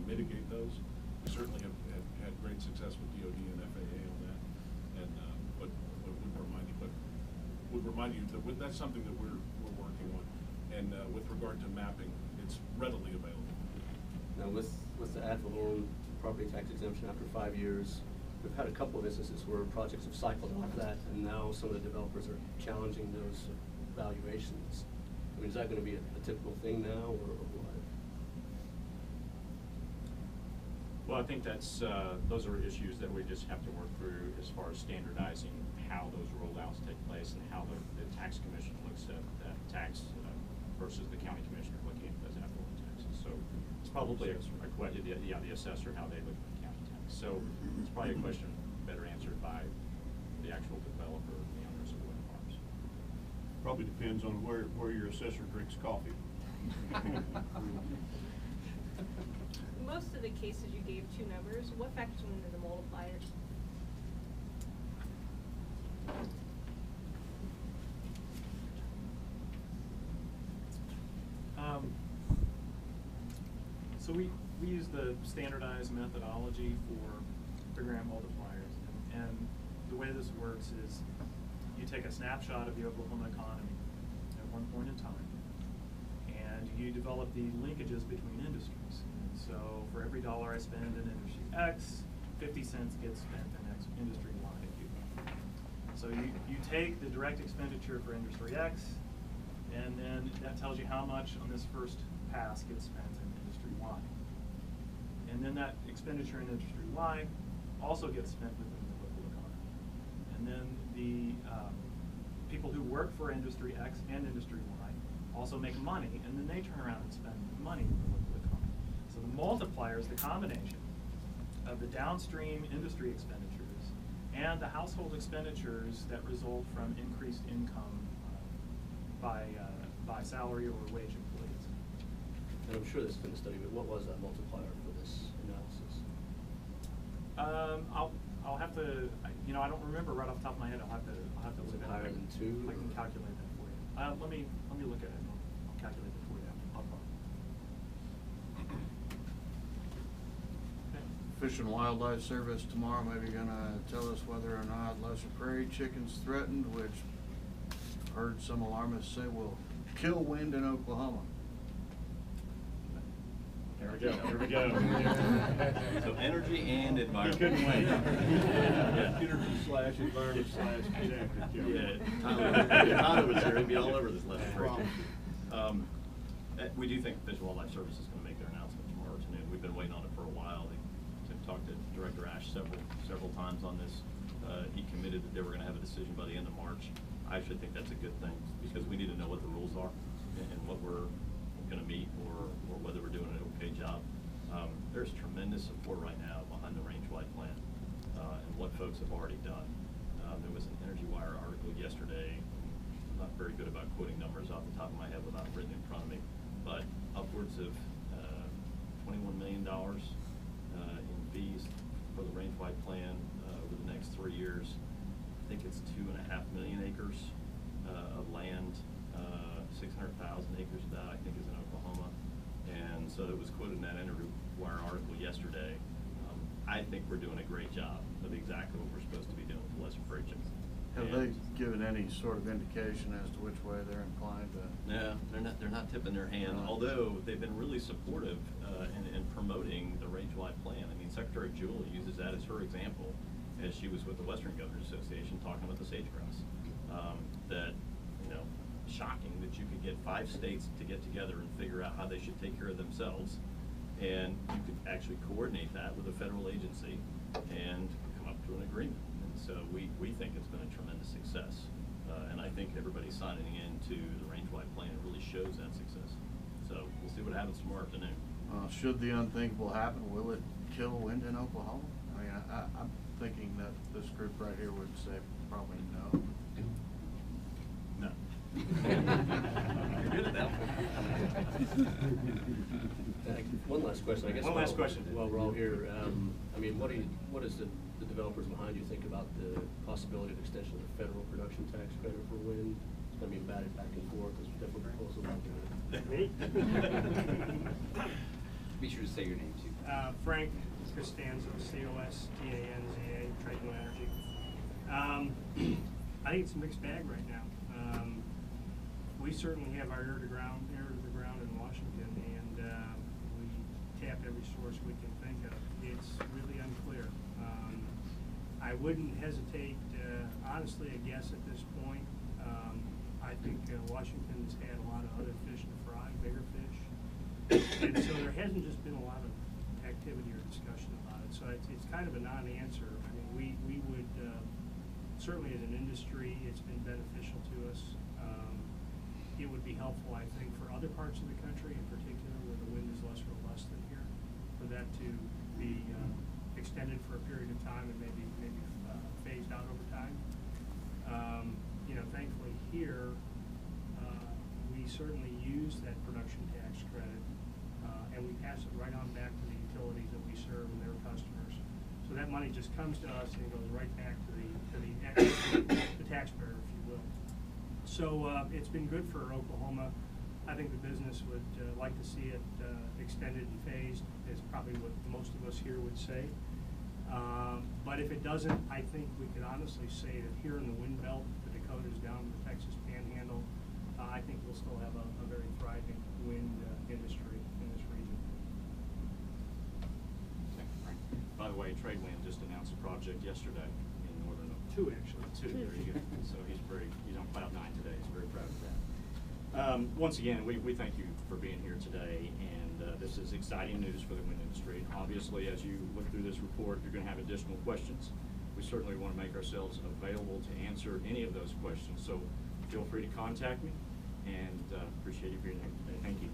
mitigate those. We certainly have had great success with DOD and FAA on that, and but would remind you that that's something that we're working on. And with regard to mapping, it's readily available. Now with the ad valorem property tax exemption after 5 years, we've had a couple of instances where projects have cycled off that, and now some of the developers are challenging those valuations. I mean, is that going to be a typical thing now, or what? Well, I think that's those are issues that we just have to work through as far as standardizing how those rollouts take place and how the tax commission looks at that tax versus the county commissioner looking at those ad valorem taxes. So it's probably a question, the assessor, how they look at the county tax. So it's probably a question better answered by the actual developer, the owners of the wind farms. Probably depends on where your assessor drinks coffee. Most of the cases you gave two numbers. What factors went into the multipliers? So we use the standardized methodology for figuring out multipliers, and the way this works is you take a snapshot of the Oklahoma economy at one point in time, and you develop the linkages between industries. And so for every dollar I spend in industry X, 50 cents gets spent in X industry Y, if you will. So you take the direct expenditure for industry X, and then that tells you how much on this first pass gets spent in industry Y. And then that expenditure in industry Y also gets spent within the local economy. And then the people who work for industry X and industry Y also make money, and then they turn around and spend money in the local economy. So the multiplier is the combination of the downstream industry expenditures and the household expenditures that result from increased income by salary or wage employees. And I'm sure this has been a study, but what was that multiplier for this analysis? I'll have to, I don't remember right off the top of my head. I'll have to Was look it at higher than 2? I can calculate that for you. Let me look at it. I'll calculate it for you. Fish and Wildlife Service tomorrow maybe gonna tell us whether or not lesser prairie chickens threatened, which I've heard some alarmists say will kill wind in Oklahoma. Here we go. Here we go. So energy and You environment. couldn't wait. Yeah. Energy/environment/get after Joe. Yeah, Tyler was there, he'd be all over this lesson. We do think Fish and Wildlife Service is going to make their announcement tomorrow afternoon. We've been waiting on it for a while. They've talked to Director Ash several times on this. He committed that they were going to have a decision by the end of March. I actually think that's a good thing because we need to know what the rules are and what we're going to meet or whether we're doing an okay job. There's tremendous support right now behind the range-wide plan and what folks have already done. There was an Energy Wire article yesterday. I'm not very good about quoting numbers off the top of my head without written in front of me, but upwards of $21 million in fees for the range-wide plan over the next 3 years. I think it's 2.5 million acres of land. 600,000 acres of that I think is in Oklahoma, and so it was quoted in that Energy Wire article yesterday. I think we're doing a great job of exactly what we're supposed to be doing with lesser prairie chickens. Have they given any sort of indication as to which way they're inclined to? No, they're not tipping their hand, although they've been really supportive in promoting the range-wide plan. I mean, Secretary Jewell uses that as her example as she was with the Western Governors Association talking about the sage-grouse. That, shocking that you could get 5 states to get together and figure out how they should take care of themselves, and you could actually coordinate that with a federal agency and come up to an agreement. And so we think it's been a tremendous success, and I think everybody signing into the range-wide plan really shows that success. So we'll see what happens tomorrow afternoon. Should the unthinkable happen, will it kill wind in Oklahoma? I mean, I'm thinking that this group right here would say probably no. No. You're good at that one. One last question, I guess. One last question. While we're all here, I mean, what does the developers behind you think about the possibility of extension of the federal production tax credit for wind? It's going to be batted back and forth. There's different proposals out there. Be sure to say your name too. Frank Costanzo, C-O-S-T-A-N-Z-A, Tradewin Energy. I think it's a mixed bag right now. We certainly have our ear to the ground in Washington, and we tap every source we can think of. It's really unclear. I wouldn't hesitate, honestly, a guess at this point. I think Washington's had a lot of other fish to fry, bigger fish. And so there hasn't just been a lot of activity or discussion about it. So it's kind of a non-answer. I mean, we would, certainly as an industry, it's been beneficial to us. It would be helpful, I think, for other parts of the country, in particular where the wind is less robust than here, for that to be extended for a period of time and maybe phased out over time. You know, thankfully here, we certainly use that production tax credit, and we pass it right on back to the utilities that we serve and their customers. So that money just comes to us and it goes right back to the taxpayer, if you will. So it's been good for Oklahoma. I think the business would like to see it extended and phased, is probably what most of us here would say. But if it doesn't, I think we could honestly say that here in the Wind Belt, the Dakotas down to the Texas Panhandle, I think we'll still have a very thriving wind industry in this region. Thank you, Frank. By the way, Tradewin just announced a project yesterday in northern Oklahoma. Two, actually. Two, there you go. So he's on cloud nine today. He's very proud of that. Once again, we thank you for being here today, and this is exciting news for the wind industry. Obviously, as you look through this report, you're going to have additional questions. We certainly want to make ourselves available to answer any of those questions. So feel free to contact me, and appreciate you being here today. Thank you.